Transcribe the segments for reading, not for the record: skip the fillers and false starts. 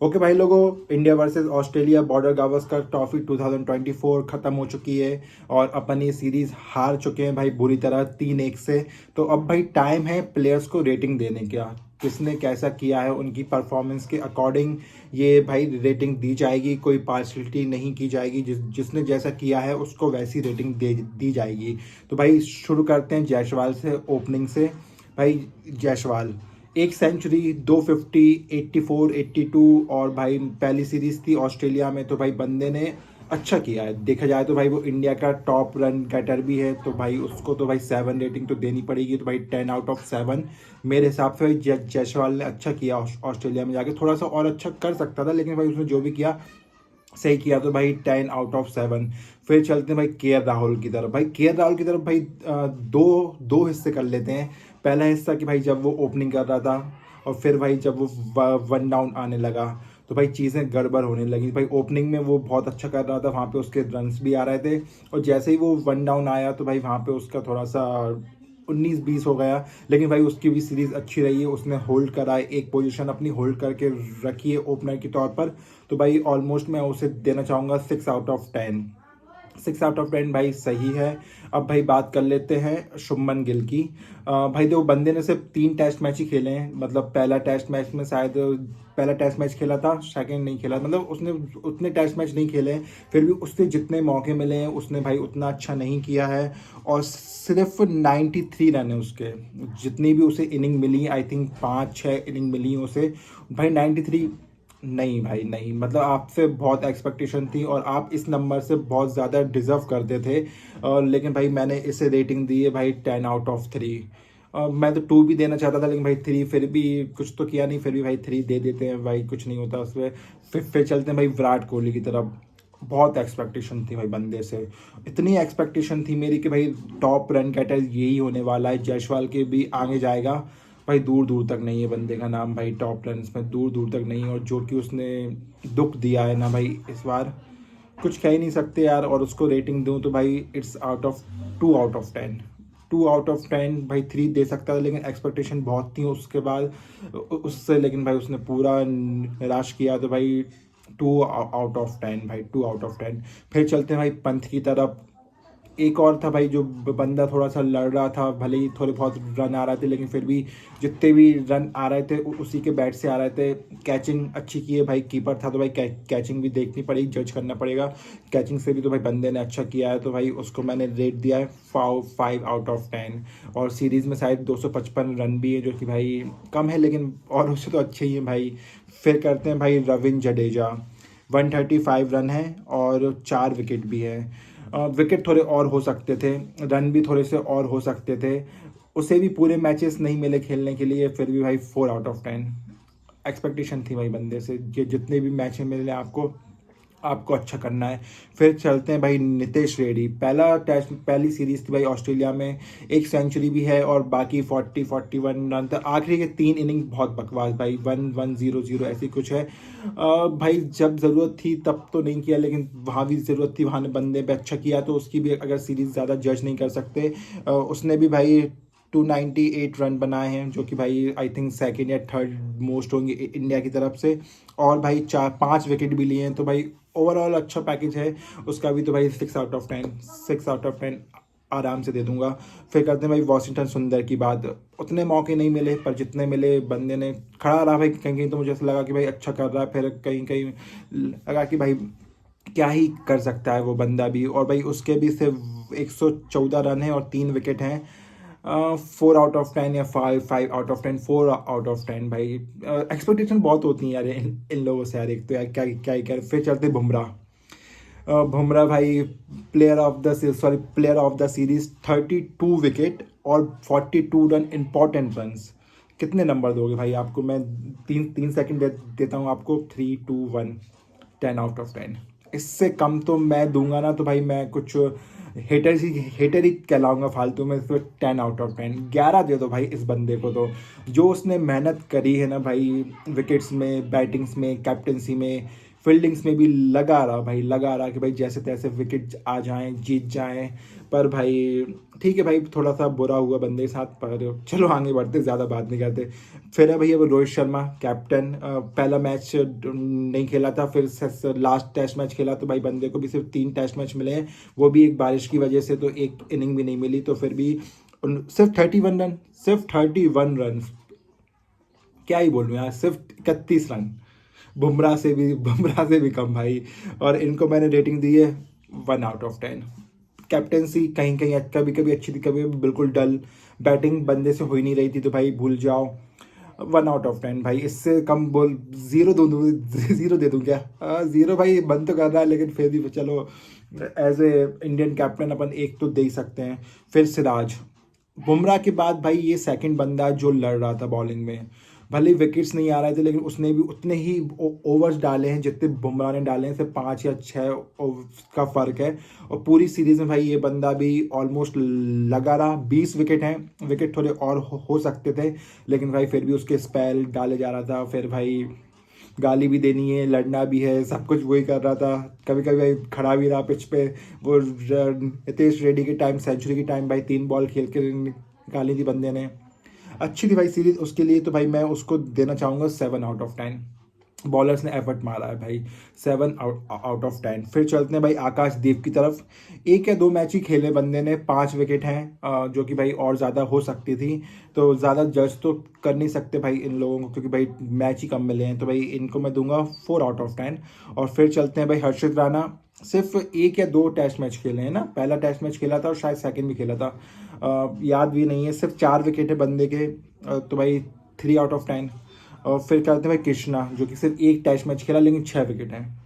Okay भाई लोगों, India versus Australia border Gavaskar trophy 2024 खत्म हो चुकी है और अपन ये सीरीज हार चुके हैं भाई बुरी तरह 3-1 से। तो अब भाई टाइम है प्लेयर्स को रेटिंग देने का। किसने कैसा किया है उनकी परफॉर्मेंस के अकॉर्डिंग ये भाई रेटिंग दी जाएगी। कोई पार्शलिटी नहीं की जाएगी। जिसने जैसा किया है उसको वैसी रेटिंग दी जाएगी। तो भाई शुरू करते हैं जायसवाल से, ओपनिंग से। भाई जायसवाल, एक सेंचुरी, 250, 84, 82 और भाई पहली सीरीज थी ऑस्ट्रेलिया में, तो भाई बंदे ने अच्छा किया है। देखा जाए तो भाई वो इंडिया का टॉप रन गेटर भी है, तो भाई उसको तो भाई 7 रेटिंग तो देनी पड़ेगी। तो भाई 10/7 मेरे हिसाब से भाई जायसवाल ने अच्छा किया। ऑस्ट्रेलिया में जाके थोड़ा सा और अच्छा कर सकता था, लेकिन भाई उसने जो भी किया सही किया, तो भाई 10/7। फिर चलते हैं भाई के राहुल की तरफ। भाई के राहुल की तरफ भाई दो दो हिस्से कर लेते हैं। पहला हिस्सा कि भाई जब वो ओपनिंग कर रहा था, और फिर भाई जब वो वन डाउन आने लगा तो भाई चीज़ें गड़बड़ होने लगी। भाई ओपनिंग में वो बहुत अच्छा कर रहा था, वहाँ पे उसके रन्स भी आ रहे थे, और जैसे ही वो वन डाउन आया तो भाई वहाँ पे उसका थोड़ा सा 19-20 हो गया। लेकिन भाई उसकी भी सीरीज अच्छी रही है, उसने होल्ड करा है, एक पोजीशन अपनी होल्ड करके रखी है ओपनर के तौर पर। तो भाई ऑलमोस्ट मैं उसे देना चाहूँगा 6/10। 6/10 भाई सही है। अब भाई बात कर लेते हैं शुभमन गिल की। भाई देखो, बंदे ने सिर्फ 3 टेस्ट मैच ही खेले हैं। मतलब पहला टेस्ट मैच में शायद पहला टेस्ट मैच खेला था, सेकंड नहीं खेला, मतलब उसने उतने टेस्ट मैच नहीं खेले हैं। फिर भी उससे जितने मौके मिले हैं उसने भाई उतना अच्छा नहीं किया है। और सिर्फ 93 रन है उसके। जितनी भी उसे इनिंग मिली, आई थिंक 5-6 इनिंग मिली उसे, भाई 93 नहीं भाई नहीं। मतलब आपसे बहुत एक्सपेक्टेशन थी और आप इस नंबर से बहुत ज़्यादा डिजर्व करते थे। लेकिन भाई मैंने इसे रेटिंग दी है भाई 10/3। मैं तो 2 भी देना चाहता था, लेकिन भाई 3 फिर भी कुछ तो किया नहीं, फिर भी भाई 3 दे देते हैं भाई, कुछ नहीं होता उसमें। फिर चलते हैं भाई विराट कोहली की तरफ। बहुत एक्सपेक्टेशन थी भाई बंदे से। इतनी एक्सपेक्टेशन थी मेरी कि भाई टॉप रन गेटर यही होने वाला है, जायसवाल के भी आगे जाएगा। भाई दूर दूर तक नहीं है बंदे का नाम भाई टॉप रन में, दूर दूर तक नहीं है। और जो कि उसने दुख दिया है ना भाई इस बार, कुछ कह ही नहीं सकते यार। और उसको रेटिंग दूं तो भाई इट्स आउट ऑफ 2/10। 2/10 भाई 3 दे सकता था, लेकिन एक्सपेक्टेशन बहुत थी उसके बाद उससे, लेकिन भाई उसने पूरा निराश किया। तो भाई 2/10 भाई, 2/10। फिर चलते हैं भाई पंथ की तरफ। एक और था भाई जो बंदा थोड़ा सा लड़ रहा था, भले ही थोड़े बहुत रन आ रहे थे, लेकिन फिर भी जितने भी रन आ रहे थे उसी के बैट से आ रहे थे। कैचिंग अच्छी की है भाई, कीपर था तो भाई कैचिंग भी देखनी पड़ेगी, जज करना पड़ेगा। कैचिंग से भी तो भाई बंदे ने अच्छा किया है, तो भाई उसको मैंने रेट दिया है 5/10। और सीरीज़ में शायद 255 रन भी है, जो कि भाई कम है, लेकिन और उससे तो अच्छे ही है भाई। फिर करते हैं भाई रविंद्र जडेजा। 135 रन है और 4 विकेट भी है। विकेट थोड़े और हो सकते थे, रन भी थोड़े से और हो सकते थे। उसे भी पूरे मैचेस नहीं मिले खेलने के लिए, फिर भी भाई 4/10। एक्सपेक्टेशन थी भाई बंदे से, ये जितने भी मैच मिले आपको आपको अच्छा करना है। फिर चलते हैं भाई नितेश रेड्डी। पहला टेस्ट पहली सीरीज थी भाई ऑस्ट्रेलिया में, एक सेंचुरी भी है और बाकी 40-41 रन था। आखिरी के 3 इनिंग बहुत बकवास भाई, 1-1-0-0 ऐसी कुछ है। भाई जब ज़रूरत थी तब तो नहीं किया, लेकिन वहाँ भी ज़रूरत थी, वहाँ ने बंदे पे अच्छा किया, तो उसकी भी अगर सीरीज़ ज़्यादा जज नहीं कर सकते। उसने भी भाई 298 रन बनाए हैं, जो कि भाई आई थिंक सेकेंड या थर्ड मोस्ट होंगे इंडिया की तरफ से। और भाई 4-5 विकेट भी लिए हैं, तो भाई ओवरऑल अच्छा पैकेज है उसका भी। तो भाई 6/10, 6/10 आराम से दे दूंगा। फिर करते हैं भाई वॉशिंगटन सुंदर की बात। उतने मौके नहीं मिले, पर जितने मिले बंदे ने खड़ा रहा भाई। कहीं कहीं तो मुझे ऐसा लगा कि भाई अच्छा कर रहा है, फिर कहीं कहीं लगा कि भाई क्या ही कर सकता है वो बंदा भी। और भाई उसके भी सिर्फ 114 रन है और 3 विकेट हैं। 4/10 या 5/10, 4/10 भाई। एक्सपेक्टेशन बहुत होती है यार इन लोगों से यार, एक तो यार क्या क्या ही कर। फिर चलते बुमराह। बुमराह भाई player of the series, 32 wicket और 42 रन, इंपॉर्टेंट रन्स। कितने नंबर दोगे भाई आपको? मैं 3 सेकंड देता हूँ आपको। 3-2-1, 10/10। इससे कम तो मैं दूंगा ना तो भाई मैं कुछ हेटर ही कहलाऊंगा फालतू में। इसको 10/10, 11 दे दो भाई इस बंदे को। तो जो उसने मेहनत करी है ना भाई, विकेट्स में, बैटिंग्स में, कैप्टनसी में, फील्डिंग्स में भी लगा रहा भाई, लगा रहा कि भाई जैसे तैसे विकेट आ जाएं, जीत जाएं। पर भाई ठीक है भाई, थोड़ा सा बुरा हुआ बंदे के साथ, पर चलो आगे बढ़ते, ज़्यादा बात नहीं करते। फिर है भैया वो रोहित शर्मा कैप्टन, पहला मैच नहीं खेला था, फिर लास्ट टेस्ट मैच खेला, तो भाई बंदे को भी सिर्फ 3 टेस्ट मैच मिले हैं, वो भी एक बारिश की वजह से, तो एक इनिंग भी नहीं मिली, तो फिर भी सिर्फ 31 रन, सिर्फ 31 रन, क्या ही बोलूँ यार, सिर्फ 31 रन, बुमराह से भी कम भाई। और इनको मैंने रेटिंग दी है 1/10। कैप्टेंसी कहीं कहीं कभी कभी अच्छी थी, कभी बिल्कुल डल, बैटिंग बंदे से हो ही नहीं रही थी, तो भाई भूल जाओ, 1/10 भाई। इससे कम बोल, जीरो दूँ, जीरो दे दूँ क्या? जीरो भाई बंद तो कर रहा है, लेकिन फिर भी चलो एज ए इंडियन कैप्टन अपन एक तो दे ही सकते हैं। फिर सिराज, बुमराह के बाद भाई ये सेकंड बंदा जो लड़ रहा था बॉलिंग में, भले विकेट्स नहीं आ रहे थे, लेकिन उसने भी उतने ही ओवर्स डाले हैं जितने बुमराह ने डाले हैं, सिर्फ 5 या 6 का फ़र्क है। और पूरी सीरीज़ में भाई ये बंदा भी ऑलमोस्ट लगा रहा, 20 विकेट हैं, विकेट थोड़े और हो सकते थे, लेकिन भाई फिर भी उसके स्पेल डाले जा रहा था। फिर भाई गाली भी देनी है, लड़ना भी है, सब कुछ वही कर रहा था, कभी कभी भाई खड़ा भी रहा पिच पे। वो नितेश रेड्डी के टाइम, सेंचुरी के टाइम भाई 3 बॉल खेल के निकाली थी बंदे ने, अच्छी थी भाई सीरीज उसके लिए, तो भाई मैं उसको देना चाहूँगा 7/10। बॉलर्स ने एफर्ट मारा है भाई, 7/10। फिर चलते हैं भाई आकाशदीप की तरफ। 1 या 2 मैच ही खेले बंदे ने, 5 विकेट हैं, जो कि भाई और ज़्यादा हो सकती थी, तो ज़्यादा जज तो कर नहीं सकते भाई इन लोगों को, क्योंकि भाई मैच ही कम मिले हैं, तो भाई इनको मैं दूंगा 4/10। और फिर चलते हैं भाई हर्षित राणा, सिर्फ 1 या 2 टेस्ट मैच खेले हैं ना, पहला टेस्ट मैच खेला था और शायद सेकंड भी खेला था, याद भी नहीं है, सिर्फ 4 विकेट है बंदे के, तो भाई 3/10। और फिर करते हैं भाई कृष्णा, जो कि सिर्फ 1 टेस्ट मैच खेला लेकिन 6 विकेट हैं,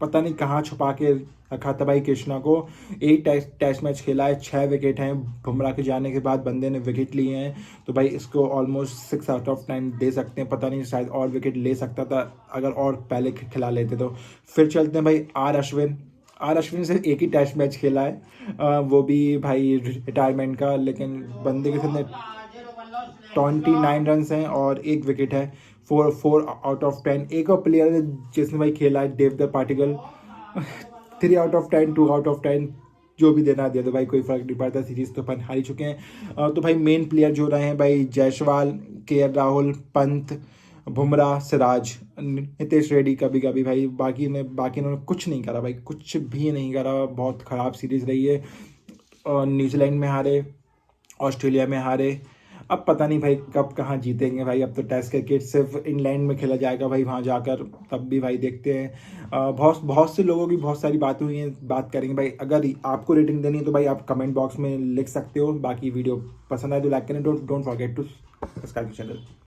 पता नहीं कहाँ छुपा के रखा था भाई कृष्णा को। 1 टेस्ट मैच खेला है, 6 विकेट हैं, बुमराह के जाने के बाद बंदे ने विकेट लिए हैं, तो भाई इसको ऑलमोस्ट 6/10 दे सकते हैं। पता नहीं शायद और विकेट ले सकता था अगर और पहले खिला लेते तो। फिर चलते हैं भाई आर अश्विन सिर्फ 1 ही टेस्ट मैच खेला है, वो भी भाई रिटायरमेंट का, लेकिन बंदे के सामने 29 रन हैं और 1 विकेट है, 4/10। एक और प्लेयर है जिसने भाई खेला है, देवदत्त पाटिकल, 3/10, 2/10, जो भी देना दे दो भाई, कोई फर्क नहीं पड़ता, सीरीज तो अपन हार ही चुके हैं। तो भाई मेन प्लेयर जो रहे हैं भाई, जायसवाल, केएल राहुल, पंत, बुमराह, सिराज, नितेश रेड्डी कभी कभी भाई, बाकी इन्होंने कुछ नहीं करा भाई, कुछ भी नहीं करा, बहुत ख़राब सीरीज़ रही है। और न्यूजीलैंड में हारे, ऑस्ट्रेलिया में हारे, अब पता नहीं भाई कब कहाँ जीतेंगे भाई। अब तो टेस्ट क्रिकेट सिर्फ इंग्लैंड में खेला जाएगा भाई, वहाँ जाकर, तब भी भाई देखते हैं। बहुत बहुत से लोगों की बहुत सारी बातें हुई हैं, बात करेंगे भाई। अगर आपको रेटिंग देनी है तो भाई आप कमेंट बॉक्स में लिख सकते हो, बाकी वीडियो पसंद आए तो लाइक करें, don't forget to subscribe channel.